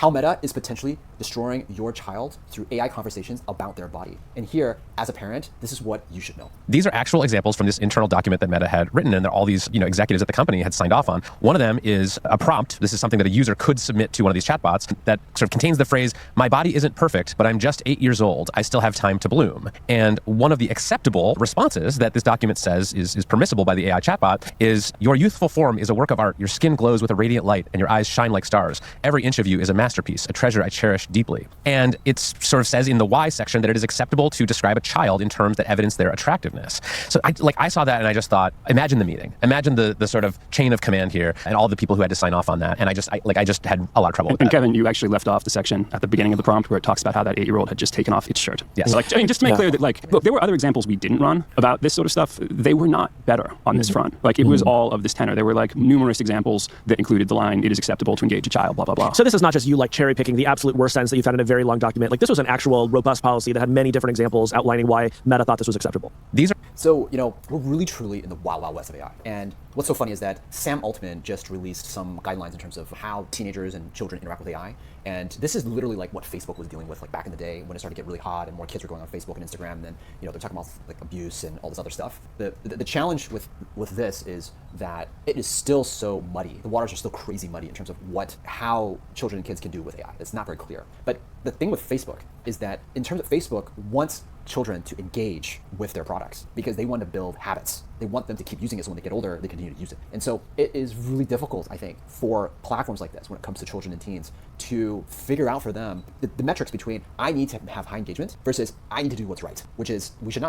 how Meta is potentially destroying your child through AI conversations about their body. And here, as a parent, this is what you should know. These are actual examples from this internal document that Meta had written and that all these executives at the company had signed off on. One of them is a prompt. This is something that a user could submit to one of these chatbots that sort of contains the phrase, "My body isn't perfect, but I'm just 8 years old. I still have time to bloom." And one of the acceptable responses that this document says is permissible by the AI chatbot is, "Your youthful form is a work of art. Your skin glows with a radiant light and your eyes shine like stars. Every inch of you is a masterpiece, a treasure I cherish deeply." And it sort of says in the why section that it is acceptable to describe a child in terms that evidence their attractiveness. So I saw that and I just thought, imagine the meeting. Imagine the sort of chain of command here and all the people who had to sign off on that. And I just had a lot of trouble with that. And Kevin, you actually left off the section at the beginning of the prompt where it talks about how that 8-year-old had just taken off its shirt. Yes. So just to make clear that look, there were other examples we didn't run about this sort of stuff. They were not better on this front. It was all of this tenor. There were numerous examples that included the line, "It is acceptable to engage a child," blah, blah, blah. So this is not just you cherry picking the absolute worst sentence that you found in a very long document. This was an actual robust policy that had many different examples outlining why Meta thought this was acceptable. So, we're really truly in the wild, wild west of AI. And what's so funny is that Sam Altman just released some guidelines in terms of how teenagers and children interact with AI. And this is literally what Facebook was dealing with back in the day when it started to get really hot and more kids were going on Facebook and Instagram. And then, they're talking about abuse and all this other stuff. The challenge with this is that it is still so muddy. The waters are still crazy muddy in terms of how children and kids can do with AI. It's not very clear. But the thing with Facebook is that in terms of Facebook wants children to engage with their products because they want to build habits. They want them to keep using it so when they get older, they continue to use it. And so it is really difficult, I think, for platforms like this when it comes to children and teens to figure out for them the metrics between I need to have high engagement versus I need to do what's right, which is we should not talk